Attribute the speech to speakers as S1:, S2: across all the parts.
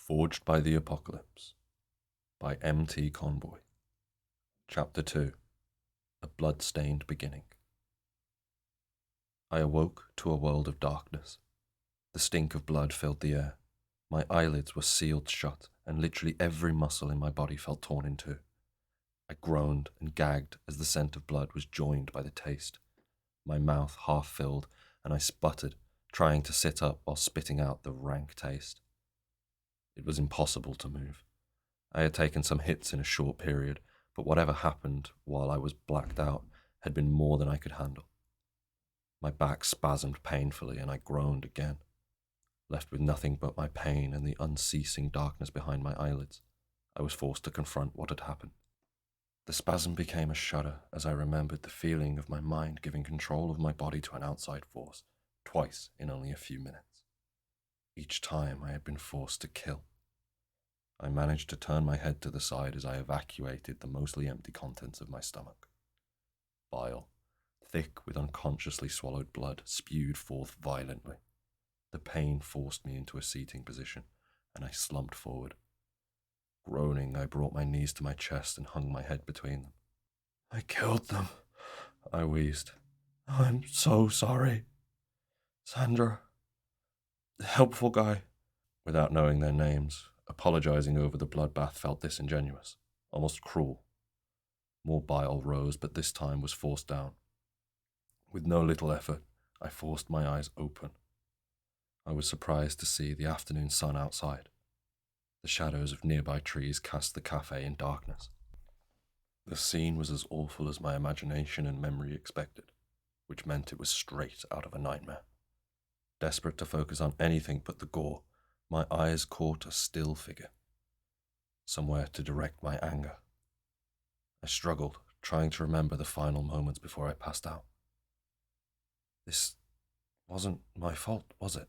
S1: Forged by the Apocalypse by M.T. Conboy. Chapter 2. A Bloodstained Beginning. I awoke to a world of darkness. The stink of blood filled the air. My eyelids were sealed shut, and literally every muscle in my body felt torn in two. I groaned and gagged as the scent of blood was joined by the taste. My mouth half filled, and I sputtered, trying to sit up while spitting out the rank taste. It was impossible to move. I had taken some hits in a short period, but whatever happened while I was blacked out had been more than I could handle. My back spasmed painfully, and I groaned again. Left with nothing but my pain and the unceasing darkness behind my eyelids, I was forced to confront what had happened. The spasm became a shudder as I remembered the feeling of my mind giving control of my body to an outside force, twice in only a few minutes. Each time I had been forced to kill. I managed to turn my head to the side as I evacuated the mostly empty contents of my stomach. Bile, thick with unconsciously swallowed blood, spewed forth violently. The pain forced me into a seating position, and I slumped forward. Groaning, I brought my knees to my chest and hung my head between them. "I killed them," I wheezed. "I'm so sorry. Sandra, the helpful guy." Without knowing their names, apologizing over the bloodbath felt disingenuous, almost cruel. More bile rose, but this time was forced down. With no little effort, I forced my eyes open. I was surprised to see the afternoon sun outside. The shadows of nearby trees cast the cafe in darkness. The scene was as awful as my imagination and memory expected, which meant it was straight out of a nightmare. Desperate to focus on anything but the gore, my eyes caught a still figure, somewhere to direct my anger. I struggled, trying to remember the final moments before I passed out. This wasn't my fault, was it?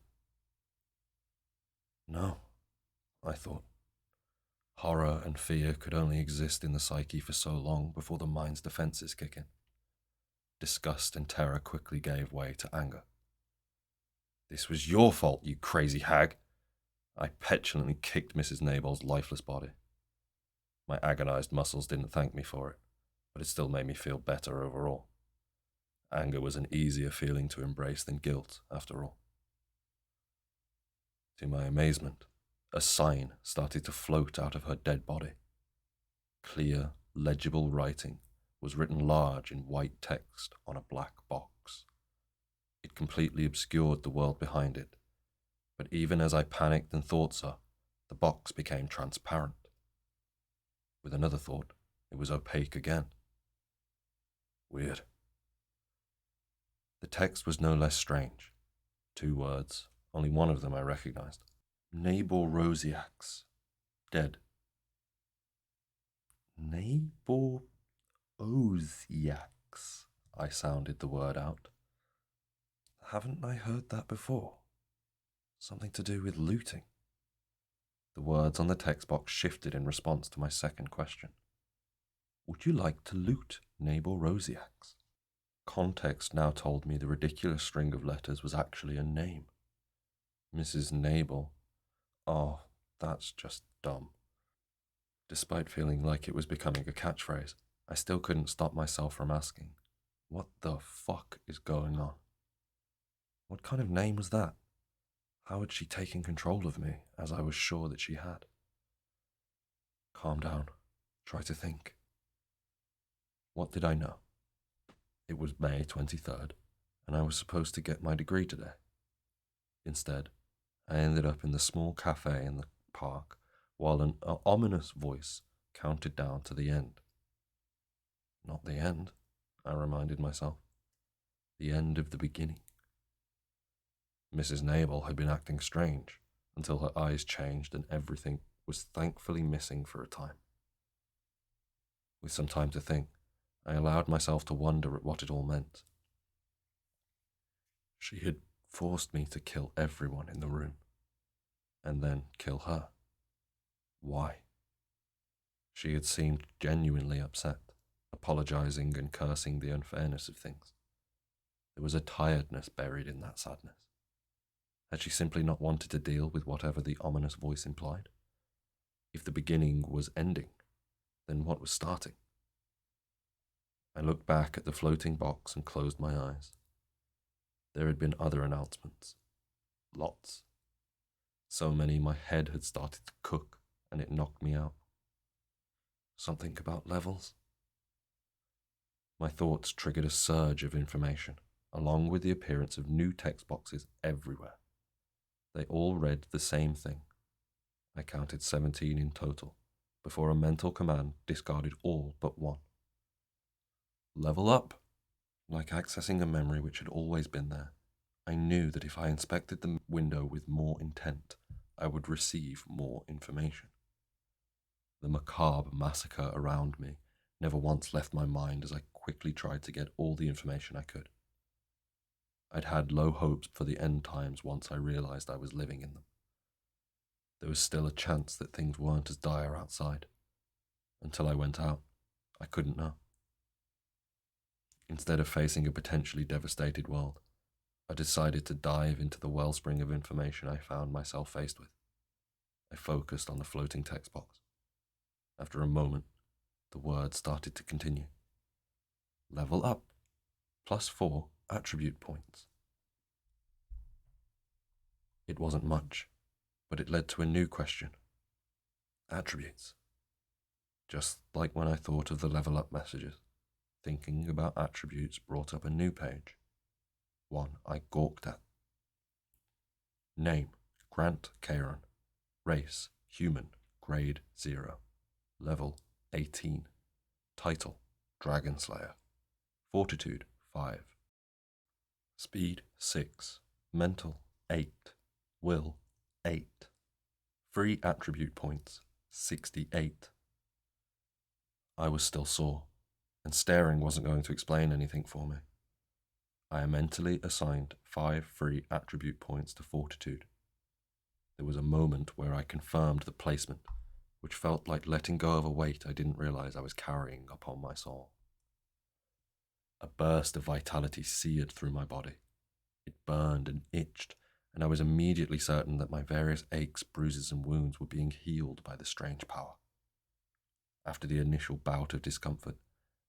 S1: No, I thought. Horror and fear could only exist in the psyche for so long before the mind's defenses kick in. Disgust and terror quickly gave way to anger. "This was your fault, you crazy hag!" I petulantly kicked Mrs. Nable's lifeless body. My agonized muscles didn't thank me for it, but it still made me feel better overall. Anger was an easier feeling to embrace than guilt, after all. To my amazement, a sign started to float out of her dead body. Clear, legible writing was written large in white text on a black box. It completely obscured the world behind it, but even as I panicked and thought so, the box became transparent. With another thought, it was opaque again. Weird. The text was no less strange. 2 words, only one of them I recognized. Nabor Rosiacs, dead. Nabor Rosiacs, I sounded the word out. Haven't I heard that before? Something to do with looting. The words on the text box shifted in response to my second question. Would you like to loot Nabor Rosiacs? Context now told me the ridiculous string of letters was actually a name. Mrs. Nabel. Oh, that's just dumb. Despite feeling like it was becoming a catchphrase, I still couldn't stop myself from asking, what the fuck is going on? What kind of name was that? How had she taken control of me, as I was sure that she had? Calm down. Try to think. What did I know? It was May 23rd, and I was supposed to get my degree today. Instead, I ended up in the small cafe in the park, while an ominous voice counted down to the end. Not the end, I reminded myself. The end of the beginning. Mrs. Nabel had been acting strange until her eyes changed and everything was thankfully missing for a time. With some time to think, I allowed myself to wonder at what it all meant. She had forced me to kill everyone in the room, and then kill her. Why? She had seemed genuinely upset, apologizing and cursing the unfairness of things. There was a tiredness buried in that sadness. Had she simply not wanted to deal with whatever the ominous voice implied? If the beginning was ending, then what was starting? I looked back at the floating box and closed my eyes. There had been other announcements. Lots. So many my head had started to cook and it knocked me out. Something about levels? My thoughts triggered a surge of information, along with the appearance of new text boxes everywhere. They all read the same thing. I counted 17 in total, before a mental command discarded all but one. Level up! Like accessing a memory which had always been there, I knew that if I inspected the window with more intent, I would receive more information. The macabre massacre around me never once left my mind as I quickly tried to get all the information I could. I'd had low hopes for the end times once I realized I was living in them. There was still a chance that things weren't as dire outside. Until I went out, I couldn't know. Instead of facing a potentially devastated world, I decided to dive into the wellspring of information I found myself faced with. I focused on the floating text box. After a moment, the words started to continue. Level up, +4 attribute points. It wasn't much, but it led to a new question. Attributes. Just like when I thought of the level up messages, thinking about attributes brought up a new page. One I gawked at. Name, Grant Kaeron. Race, human, grade 0. Level, 18. Title, Dragon Slayer. Fortitude, 5. Speed, 6. Mental, 8. Will, 8. Free attribute points, 68. I was still sore, and staring wasn't going to explain anything for me. I mentally assigned 5 free attribute points to Fortitude. There was a moment where I confirmed the placement, which felt like letting go of a weight I didn't realize I was carrying upon my soul. A burst of vitality seared through my body. It burned and itched, and I was immediately certain that my various aches, bruises, and wounds were being healed by the strange power. After the initial bout of discomfort,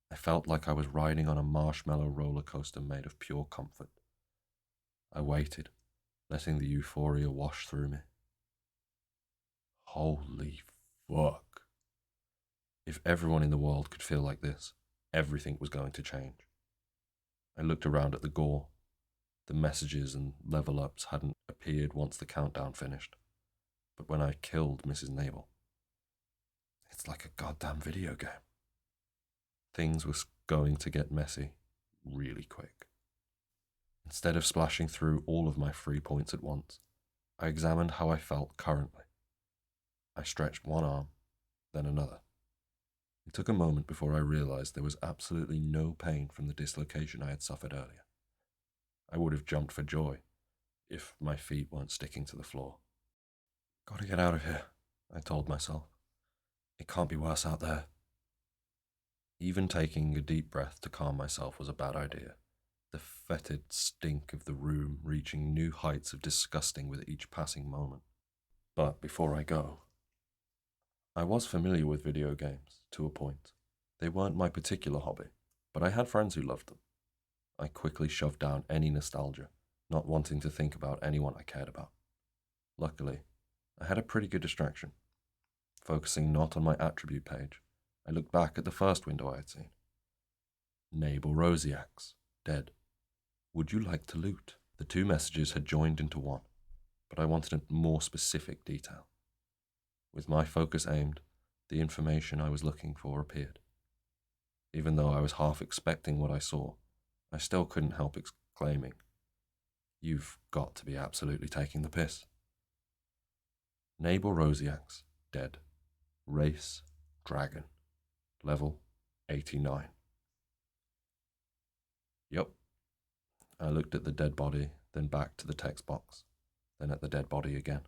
S1: I felt like I was riding on a marshmallow roller coaster made of pure comfort. I waited, letting the euphoria wash through me. Holy fuck. If everyone in the world could feel like this, everything was going to change. I looked around at the gore. The messages and level ups hadn't appeared once the countdown finished. But when I killed Mrs. Nabel, it's like a goddamn video game. Things were going to get messy really quick. Instead of splashing through all of my free points at once, I examined how I felt currently. I stretched one arm, then another. It took a moment before I realized there was absolutely no pain from the dislocation I had suffered earlier. I would have jumped for joy if my feet weren't sticking to the floor. Gotta get out of here, I told myself. It can't be worse out there. Even taking a deep breath to calm myself was a bad idea, the fetid stink of the room reaching new heights of disgusting with each passing moment. But before I go, I was familiar with video games, to a point. They weren't my particular hobby, but I had friends who loved them. I quickly shoved down any nostalgia, not wanting to think about anyone I cared about. Luckily, I had a pretty good distraction. Focusing not on my attribute page, I looked back at the first window I had seen. Nabel Rosiacs, dead. Would you like to loot? The two messages had joined into one, but I wanted a more specific detail. With my focus aimed, the information I was looking for appeared. Even though I was half expecting what I saw, I still couldn't help exclaiming, "You've got to be absolutely taking the piss." Nabel Rosiacs, dead. Race, dragon. Level, 89. Yup. I looked at the dead body, then back to the text box, then at the dead body again.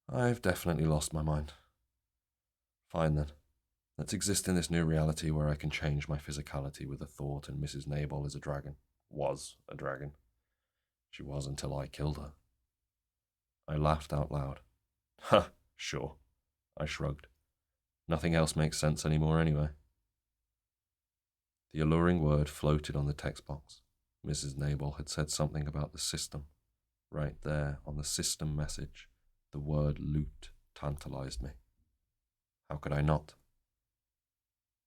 S1: I've definitely lost my mind. Fine then. Let's exist in this new reality where I can change my physicality with a thought, and Mrs. Nabel is a dragon. Was a dragon. She was until I killed her. I laughed out loud. Ha, sure. I shrugged. Nothing else makes sense anymore anyway. The alluring word floated on the text box. Mrs. Nabel had said something about the system. Right there, on the system message, the word loot tantalized me. How could I not?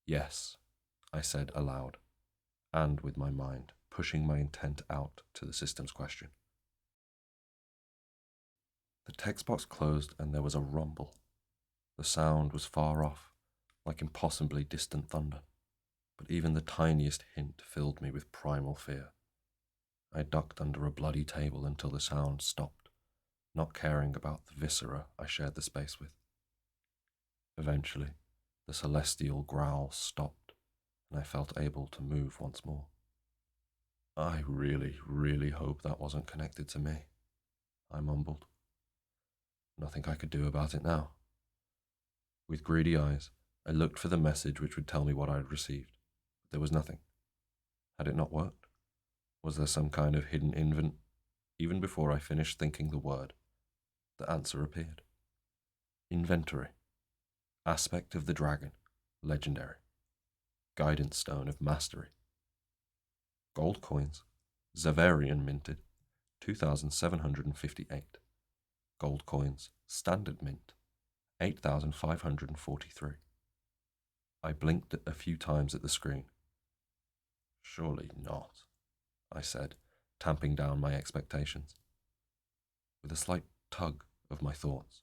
S1: Yes, I said aloud, and with my mind, pushing my intent out to the system's question. The text box closed and there was a rumble. The sound was far off, like impossibly distant thunder, but even the tiniest hint filled me with primal fear. I ducked under a bloody table until the sound stopped, not caring about the viscera I shared the space with. Eventually, the celestial growl stopped, and I felt able to move once more. I really, really hope that wasn't connected to me, I mumbled. Nothing I could do about it now. With greedy eyes, I looked for the message which would tell me what I had received, but there was nothing. Had it not worked? Was there some kind of hidden invent? Even before I finished thinking the word, the answer appeared. Inventory. Aspect of the dragon. Legendary. Guidance stone of mastery. Gold coins. Zavarian minted. 2,758. Gold coins. Standard mint. 8,543. I blinked a few times at the screen. Surely not, I said, tamping down my expectations. With a slight tug of my thoughts,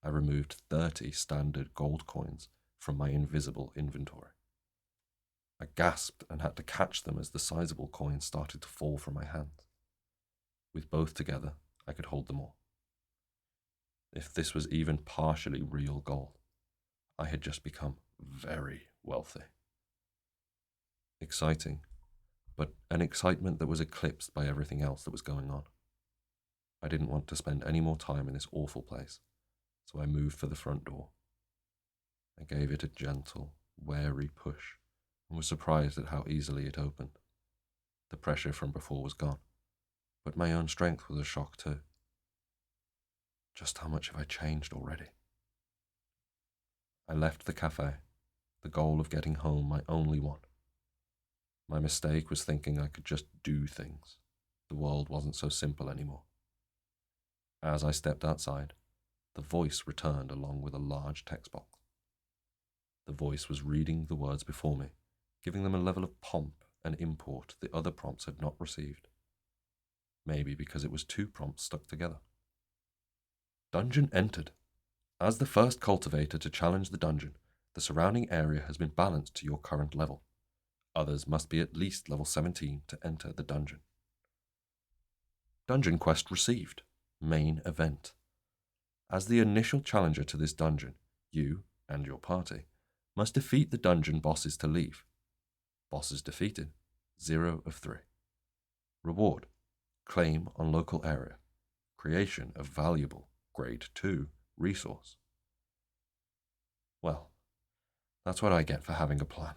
S1: I removed 30 standard gold coins from my invisible inventory. I gasped and had to catch them as the sizable coins started to fall from my hands. With both together, I could hold them all. If this was even partially real gold, I had just become very wealthy. Exciting, but an excitement that was eclipsed by everything else that was going on. I didn't want to spend any more time in this awful place, so I moved for the front door. I gave it a gentle, wary push, and was surprised at how easily it opened. The pressure from before was gone, but my own strength was a shock too. Just how much have I changed already? I left the cafe, the goal of getting home my only one. My mistake was thinking I could just do things. The world wasn't so simple anymore. As I stepped outside, the voice returned along with a large text box. The voice was reading the words before me, giving them a level of pomp and import the other prompts had not received. Maybe because it was two prompts stuck together. Dungeon entered. As the first cultivator to challenge the dungeon, the surrounding area has been balanced to your current level. Others must be at least level 17 to enter the dungeon. Dungeon quest received. Main event. As the initial challenger to this dungeon, you and your party must defeat the dungeon bosses to leave. Bosses defeated, 0 of 3. Reward, claim on local area. Creation of valuable, grade 2 resource. Well, that's what I get for having a plan.